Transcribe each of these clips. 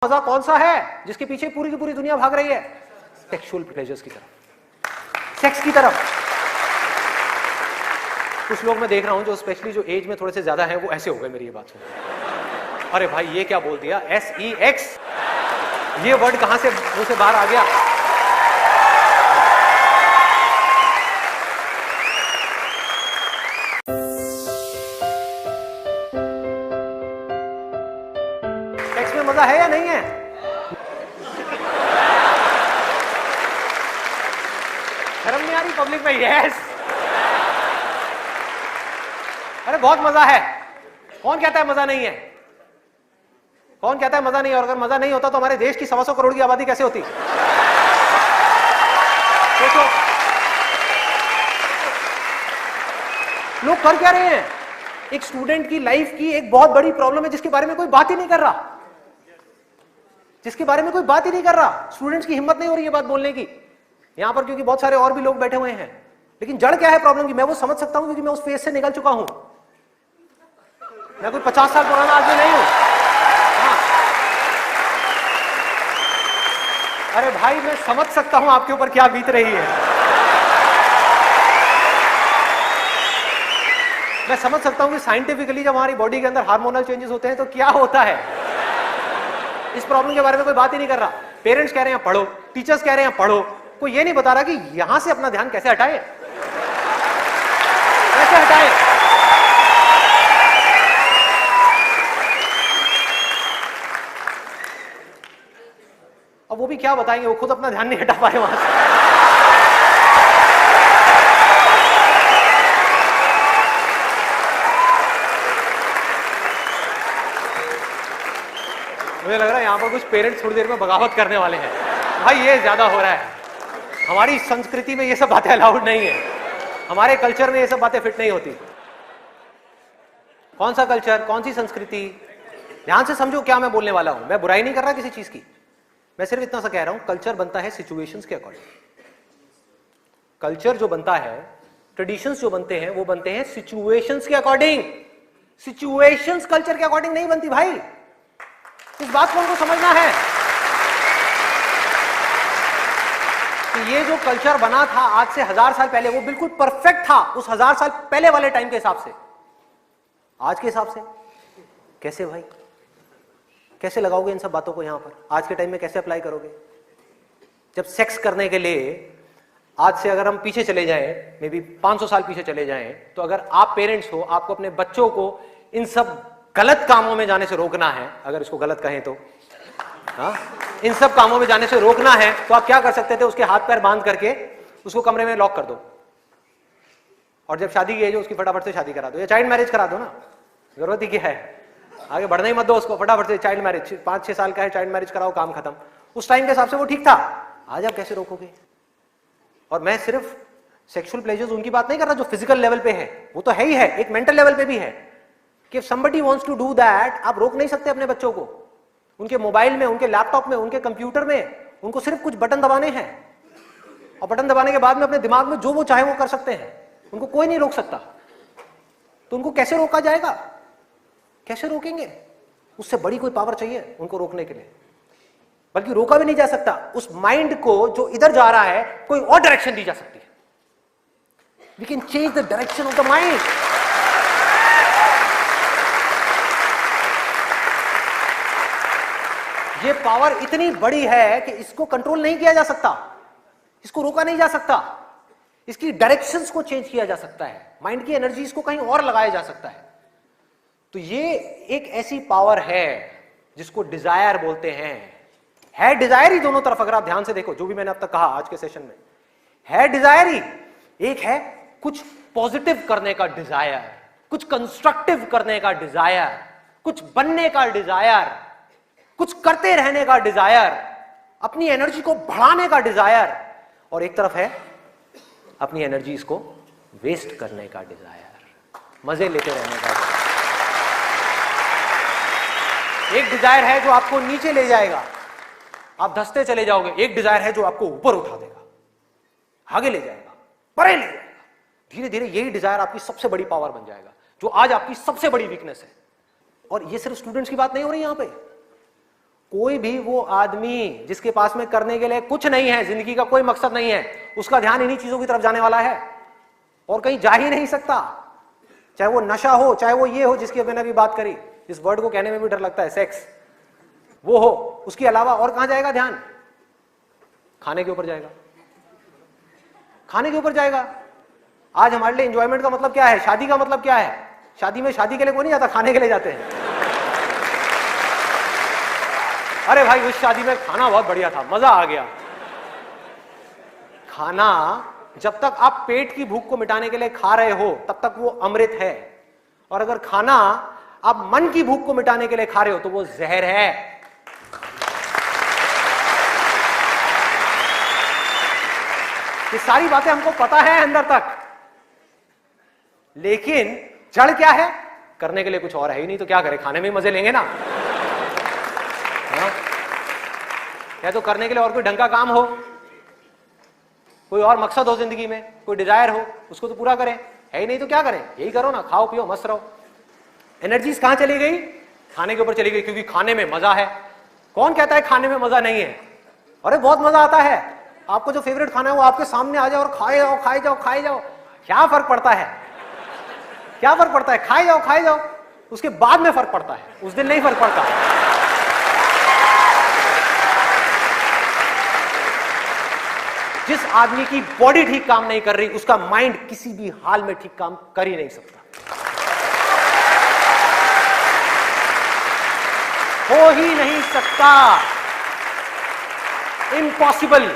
मजा कौन सा है जिसके पीछे पूरी की पूरी दुनिया भाग रही है? सेक्सुअल प्लेजर्स की तरफ, सेक्स की तरफ। कुछ लोग मैं देख रहा हूं जो स्पेशली जो एज में थोड़े से ज्यादा हैं वो ऐसे हो गए मेरी ये बात सुन। अरे भाई ये क्या बोल दिया, SEX, ये वर्ड कहां से मुंह से बाहर आ गया? सेक्स में मजा है या नहीं है? शर्म नहीं आ रही पब्लिक में? यस, अरे बहुत मजा है। कौन कहता है मजा नहीं है? कौन कहता है मजा नहीं है? और अगर मजा नहीं होता तो हमारे देश की 125 करोड़ की आबादी कैसे होती? सोचो, लोग कर क्या रहे हैं? एक स्टूडेंट की लाइफ की एक बहुत बड़ी प्रॉब्लम है जिसके बारे में कोई बात ही नहीं कर रहा, जिसके बारे में कोई बात ही नहीं कर रहा। स्टूडेंट्स की हिम्मत नहीं हो रही है बात बोलने की यहां पर, क्योंकि बहुत सारे और भी लोग बैठे हुए हैं। लेकिन जड़ क्या है प्रॉब्लम की, मैं वो समझ सकता हूं क्योंकि मैं उस फेज से निकल चुका हूं। मैं कोई 50 साल पुराना आदमी नहीं हूं। हाँ। अरे भाई मैं समझ सकता हूं आपके ऊपर क्या बीत रही है। मैं समझ सकता हूं कि साइंटिफिकली जब हमारी बॉडी के अंदर हार्मोनल चेंजेस होते हैं तो क्या होता है। इस प्रॉब्लम के बारे में कोई बात ही नहीं कर रहा। पेरेंट्स कह रहे हैं पढ़ो, टीचर्स कह रहे हैं पढ़ो, कोई ये नहीं बता रहा कि यहां से अपना ध्यान कैसे हटाए, कैसे हटाए। अब वो भी क्या बताएंगे, वो खुद अपना ध्यान नहीं हटा पाए वहां से। मुझे लग रहा है यहां पर कुछ पेरेंट्स थोड़ी देर में बगावत करने वाले हैं। भाई ये ज्यादा हो रहा है, हमारी संस्कृति में ये सब बातें अलाउड नहीं है, हमारे कल्चर में ये सब बातें फिट नहीं होती। कौन सा कल्चर, कौन सी संस्कृति? ध्यान से समझो क्या मैं बोलने वाला हूं। मैं बुराई नहीं कर रहा किसी चीज की, मैं सिर्फ इतना सा कह रहा हूं, कल्चर बनता है सिचुएशंस के अकॉर्डिंग। कल्चर जो बनता है, ट्रेडिशंस जो बनते हैं वो बनते हैं सिचुएशंस के अकॉर्डिंग। सिचुएशंस कल्चर के अकॉर्डिंग नहीं बनती भाई, इस बात को हमको समझना है कि ये जो कल्चर बना था आज से 1000 साल पहले वो बिल्कुल परफेक्ट था उस 1000 साल पहले वाले टाइम के हिसाब से। आज के हिसाब से कैसे भाई, कैसे लगाओगे इन सब बातों को यहां पर? आज के टाइम में कैसे अप्लाई करोगे? जब सेक्स करने के लिए आज से अगर हम पीछे चले जाएं, मे बी 500 साल पीछे चले जाएं, तो अगर आप पेरेंट्स हो, आपको अपने बच्चों को इन सब गलत कामों में जाने से रोकना है, अगर इसको गलत कहें तो, हाँ, इन सब कामों में जाने से रोकना है, तो आप क्या कर सकते थे? उसके हाथ पैर बांध करके उसको कमरे में लॉक कर दो, और जब शादी की एज हो उसकी फटाफट से शादी करा दो, या चाइल्ड मैरिज करा दो ना, जरूरत ही क्या है, आगे बढ़ना ही मत दो उसको, फटाफट से चाइल्ड मैरिज, 5-6 साल का है, चाइल्ड मैरिज कराओ, काम खत्म। उस टाइम के हिसाब से वो ठीक था, आज आप कैसे रोकोगे? और मैं सिर्फ सेक्सुअल प्लेजर्स उनकी बात नहीं कर रहा जो फिजिकल लेवल पे है, वो तो है ही है, एक मेंटल लेवल पे भी है कि somebody wants to do that, आप रोक नहीं सकते अपने बच्चों को। उनके मोबाइल में, उनके लैपटॉप में, उनके कंप्यूटर में उनको सिर्फ कुछ बटन दबाने हैं, और बटन दबाने के बाद में अपने दिमाग में जो वो चाहे वो कर सकते हैं, उनको कोई नहीं रोक सकता। तो उनको कैसे रोका जाएगा? कैसे रोकेंगे? उससे बड़ी कोई पावर चाहिए उनको रोकने के लिए, बल्कि रोका भी नहीं जा सकता। उस माइंड को जो इधर जा रहा है कोई और डायरेक्शन दी जा सकती है। We can change the direction of the mind. ये पावर इतनी बड़ी है कि इसको कंट्रोल नहीं किया जा सकता, इसको रोका नहीं जा सकता, इसकी डायरेक्शंस को चेंज किया जा सकता है, माइंड की एनर्जी इसको कहीं और लगाया जा सकता है। तो ये एक ऐसी पावर है जिसको डिजायर बोलते हैं। है डिजायर ही दोनों तरफ, अगर आप ध्यान से देखो जो भी मैंने अब तक कहा आज के सेशन में, है डिजायर ही। एक है कुछ पॉजिटिव करने का डिजायर, कुछ कंस्ट्रक्टिव करने का डिजायर, कुछ बनने का डिजायर, कुछ करते रहने का डिजायर, अपनी एनर्जी को बढ़ाने का डिजायर, और एक तरफ है अपनी एनर्जी को वेस्ट करने का डिजायर, मजे लेते रहने का डिजायर। एक डिजायर है जो आपको नीचे ले जाएगा, आप धंसते चले जाओगे। एक डिजायर है जो आपको ऊपर उठा देगा, आगे ले जाएगा, परे ले जाएगा। धीरे धीरे यही डिजायर आपकी सबसे बड़ी पावर बन जाएगा, जो आज आपकी सबसे बड़ी वीकनेस है। और ये सिर्फ स्टूडेंट्स की बात नहीं हो रही यहां पे, कोई भी वो आदमी जिसके पास में करने के लिए कुछ नहीं है, जिंदगी का कोई मकसद नहीं है, उसका ध्यान इन्हीं चीजों की तरफ जाने वाला है और कहीं जा ही नहीं सकता। चाहे वो नशा हो, चाहे वो ये हो जिसकी मैंने अभी बात करी, इस वर्ड को कहने में भी डर लगता है, सेक्स, वो हो, उसके अलावा और कहां जाएगा ध्यान? खाने के ऊपर जाएगा, खाने के ऊपर जाएगा। आज हमारे लिए एंजॉयमेंट का मतलब क्या है? शादी का मतलब क्या है? शादी में शादी के लिए कोई नहीं जाता, खाने के लिए जाते हैं। अरे भाई उस शादी में खाना बहुत बढ़िया था, मजा आ गया। खाना जब तक आप पेट की भूख को मिटाने के लिए खा रहे हो तब तक वो अमृत है, और अगर खाना आप मन की भूख को मिटाने के लिए खा रहे हो तो वो जहर है। ये सारी बातें हमको पता है अंदर तक, लेकिन जड़ क्या है? करने के लिए कुछ और है ही नहीं, तो क्या करें? खाने में मजे लेंगे ना। या तो करने के लिए और कोई ढंग का काम हो, कोई और मकसद हो जिंदगी में, कोई डिजायर हो, उसको तो पूरा करें। है ही नहीं तो क्या करें? यही करो ना, खाओ पियो मस्त रहो। एनर्जीज कहां चली गई? खाने के ऊपर चली गई, क्योंकि खाने में मजा है। कौन कहता है खाने में मजा नहीं है? अरे बहुत मजा आता है। आपको जो फेवरेट खाना है वो आपके सामने आ जाओ और खाए जाओ, खाए जाओ, खाए जाओ। क्या फर्क पड़ता है? क्या फर्क पड़ता है? खाए जाओ, खाए जाओ। उसके बाद में फर्क पड़ता है, उस दिन नहीं फर्क पड़ता। जिस आदमी की बॉडी ठीक काम नहीं कर रही, उसका माइंड किसी भी हाल में ठीक काम कर ही नहीं सकता, हो ही नहीं सकता, इम्पॉसिबल।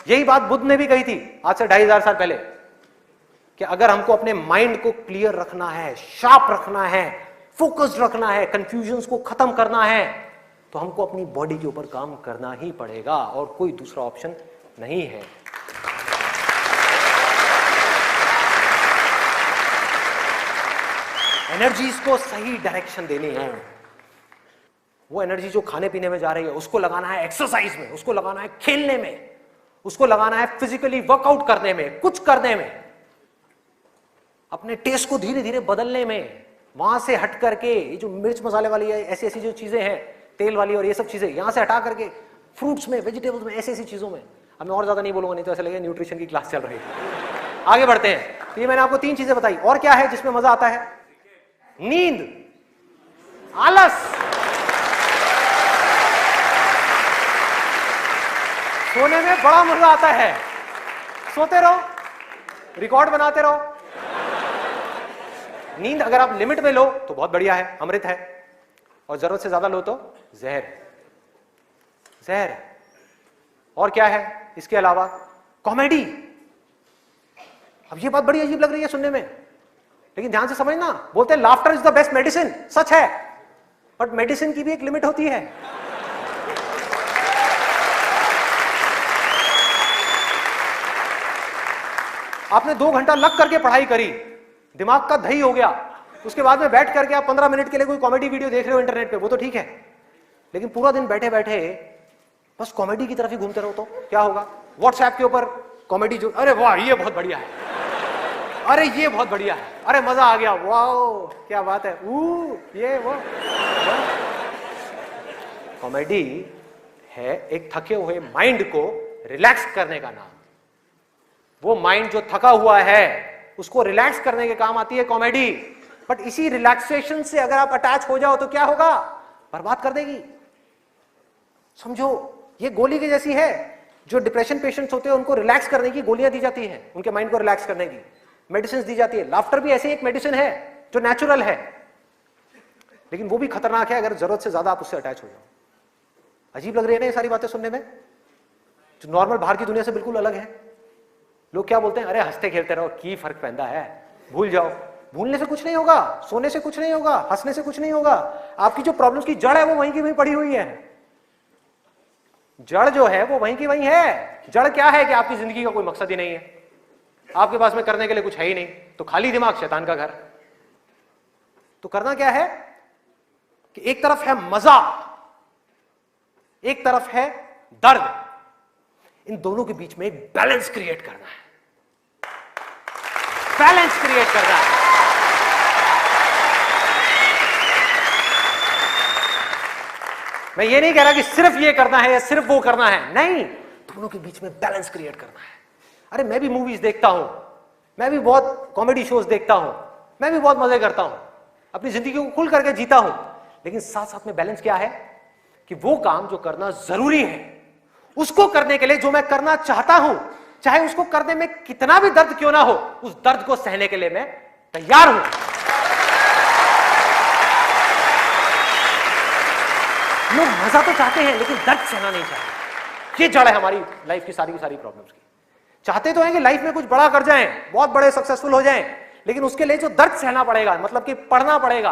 यही बात बुद्ध ने भी कही थी आज से 2500 साल पहले, कि अगर हमको अपने माइंड को क्लियर रखना है, शार्प रखना है, फोकस्ड रखना है, कंफ्यूजन्स को खत्म करना है, तो हमको अपनी बॉडी के ऊपर काम करना ही पड़ेगा और कोई दूसरा ऑप्शन नहीं है। एनर्जीज को सही डायरेक्शन देनी है। वो एनर्जी जो खाने पीने में जा रही है उसको लगाना है एक्सरसाइज में, उसको लगाना है खेलने में, उसको लगाना है फिजिकली वर्कआउट करने में, कुछ करने में, अपने टेस्ट को धीरे धीरे बदलने में। वहां से हट करके ये जो मिर्च मसाले वाली है, ऐसी ऐसी जो चीजें हैं, तेल वाली और ये सब चीजें, यहां से हटा करके फ्रूट्स में, वेजिटेबल्स में, ऐसी ऐसी चीजों में। अब मैं और ज्यादा नहीं बोलूंगा, नहीं तो ऐसा लगेगा न्यूट्रिशन की क्लास चल रही है। आगे बढ़ते हैं। तो ये मैंने आपको 3 चीजें बताई। और क्या है जिसमें मजा आता है? नींद, आलस, सोने में बड़ा मजा आता है। सोते रहो, रिकॉर्ड बनाते रहो। नींद अगर आप लिमिट में लो तो बहुत बढ़िया है, अमृत है, और जरूरत से ज्यादा लो तो जहर, जहर। और क्या है इसके अलावा? कॉमेडी। अब ये बात बड़ी अजीब लग रही है सुनने में, लेकिन ध्यान से समझना। बोलते हैं laughter is the best medicine, सच है, बट मेडिसिन की भी एक लिमिट होती है। आपने 2 घंटा लग करके पढ़ाई करी, दिमाग का दही हो गया, उसके बाद में बैठ करके आप 15 मिनट के लिए कोई कॉमेडी वीडियो देख रहे हो इंटरनेट पे, वो तो ठीक है, लेकिन पूरा दिन बैठे बैठे बस कॉमेडी की तरफ ही घूमते रहो तो क्या होगा? व्हाट्सएप के ऊपर कॉमेडी जो, अरे वाह ये बहुत बढ़िया है, अरे ये बहुत बढ़िया है, अरे मजा आ गया, वाह क्या बात है, ये वो। कॉमेडी है एक थके हुए माइंड को रिलैक्स करने का नाम। वो माइंड जो थका हुआ है उसको रिलैक्स करने के काम आती है कॉमेडी। बट इसी रिलैक्सेशन से अगर आप अटैच हो जाओ तो क्या होगा? बर्बाद कर देगी। समझो ये गोली की जैसी है। जो डिप्रेशन पेशेंट्स होते हैं उनको रिलैक्स करने की गोलियां दी जाती हैं, उनके माइंड को रिलैक्स करने की मेडिसिन दी जाती है। लाफ्टर भी ऐसी एक मेडिसिन है जो नेचुरल है, लेकिन वो भी खतरनाक है अगर जरूरत से ज्यादा आप उससे अटैच हो जाओ। अजीब लग रही है ना ये सारी बातें सुनने में, जो नॉर्मल बाहर की दुनिया से बिल्कुल अलग है। लोग क्या बोलते हैं? अरे हंसते खेलते रहो, की फर्क पैदा है, भूल जाओ। भूलने से कुछ नहीं होगा, सोने से कुछ नहीं होगा, हंसने से कुछ नहीं होगा। आपकी जो प्रॉब्लम्स की जड़ है वो वहीं की वहीं पड़ी हुई है। जड़ जो है वो वहीं की वहीं है। जड़ क्या है कि आपकी जिंदगी का कोई मकसद ही नहीं है, आपके पास में करने के लिए कुछ है ही नहीं, तो खाली दिमाग शैतान का घर। तो करना क्या है कि एक तरफ है मजा, एक तरफ है दर्द, इन दोनों के बीच में एक बैलेंस क्रिएट करना है। बैलेंस क्रिएट करना है। मैं ये नहीं कह रहा कि सिर्फ ये करना है या सिर्फ वो करना है, नहीं, दोनों के बीच में बैलेंस क्रिएट करना है। अरे मैं भी मूवीज देखता हूं, मैं भी बहुत कॉमेडी शोज देखता हूं, मैं भी बहुत मजे करता हूं, अपनी जिंदगी को खुल करके जीता हूं, लेकिन साथ साथ में बैलेंस क्या है कि वो काम जो करना जरूरी है, उसको करने के लिए जो मैं करना चाहता हूं, चाहे उसको करने में कितना भी दर्द क्यों ना हो, उस दर्द को सहने के लिए मैं तैयार हूं। लोग मजा तो चाहते हैं लेकिन दर्द सहना नहीं चाहते। ये जड़ है हमारी लाइफ की सारी प्रॉब्लम्स की। चाहते तो हैं कि लाइफ में कुछ बड़ा कर जाएं, बहुत बड़े सक्सेसफुल हो जाएं, लेकिन उसके लिए जो दर्द सहना पड़ेगा, मतलब कि पढ़ना पड़ेगा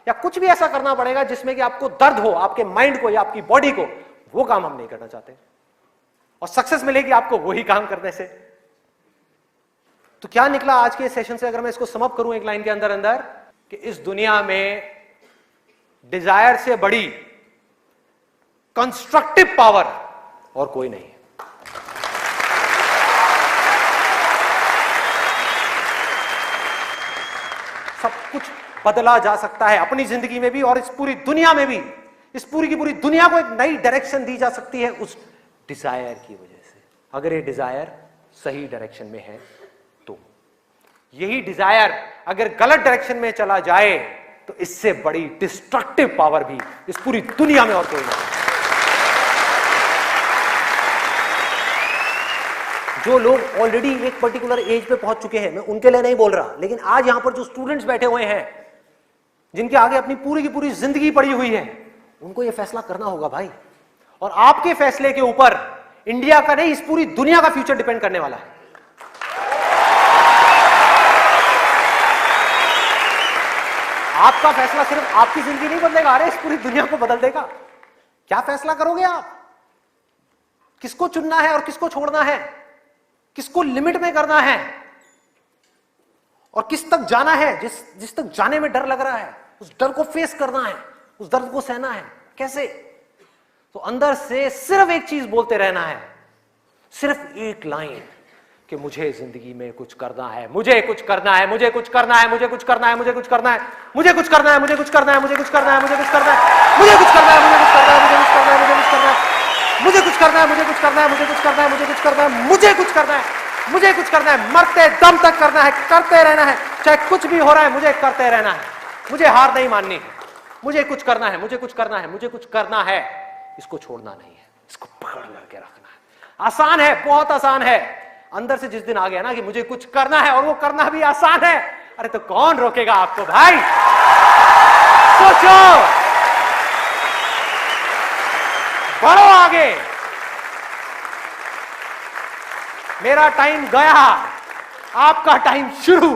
या कुछ भी ऐसा करना पड़ेगा जिसमें कि आपको दर्द हो, आपके माइंड को या आपकी बॉडी को, वो काम हम नहीं करना चाहते। और सक्सेस मिलेगी आपको वही काम करने से। तो क्या निकला आज के सेशन से, अगर मैं इसको समअप करूं एक लाइन के अंदर अंदर, कि इस दुनिया में डिजायर से बड़ी कंस्ट्रक्टिव पावर और कोई नहीं है। सब कुछ बदला जा सकता है अपनी जिंदगी में भी और इस पूरी दुनिया में भी। इस पूरी की पूरी दुनिया को एक नई डायरेक्शन दी जा सकती है उस डिजायर की वजह से, अगर ये डिजायर सही डायरेक्शन में है तो। यही डिजायर अगर गलत डायरेक्शन में चला जाए तो इससे बड़ी डिस्ट्रक्टिव पावर भी इस पूरी दुनिया में और कोई नहीं। जो लोग ऑलरेडी एक पर्टिकुलर एज पे पहुंच चुके हैं, मैं उनके लिए नहीं बोल रहा, लेकिन आज यहां पर जो स्टूडेंट्स बैठे हुए हैं, जिनके आगे अपनी पूरी की पूरी जिंदगी पड़ी हुई है, उनको यह फैसला करना होगा भाई। और आपके फैसले के ऊपर इंडिया का नहीं, इस पूरी दुनिया का फ्यूचर डिपेंड करने वाला है। आपका फैसला सिर्फ आपकी जिंदगी नहीं बदलेगा, अरे इस पूरी दुनिया को बदल देगा। क्या फैसला करोगे आप? किसको चुनना है और किसको छोड़ना है, किसको लिमिट में करना है और किस तक जाना है। जिस तक जाने में डर लग रहा है, उस डर को फेस करना है, उस दर्द को सहना है। कैसे? तो अंदर से सिर्फ एक चीज बोलते रहना है, सिर्फ एक लाइन, कि मुझे जिंदगी में कुछ करना है, मुझे कुछ करना है, मुझे कुछ करना है, मुझे कुछ करना है, मुझे कुछ करना है, मुझे कुछ करना है, मुझे कुछ करना है, मुझे कुछ करना है, मुझे कुछ करना है, मुझे कुछ करना है, मुझे कुछ करना है, मुझे कुछ करना है, मुझे कुछ करना है, मुझे कुछ करना है, मुझे कुछ करना है, मुझे कुछ करना है, मुझे कुछ करना है, मुझे कुछ करना है, मुझे कुछ करना है, मरते दम तक करना है, करते रहना है, चाहे कुछ भी हो रहा है, मुझे करते रहना है, मुझे हार नहीं माननी, मुझे कुछ करना है, मुझे कुछ करना है, मुझे कुछ करना है, इसको छोड़ना नहीं है, इसको पकड़ करके रखना है। आसान है, बहुत आसान है। अंदर से जिस दिन आ गया ना कि मुझे कुछ करना है और वो करना भी आसान है, अरे तो कौन रोकेगा आपको भाई? सोचो, बढ़ो आगे। मेरा टाइम गया, आपका टाइम शुरू।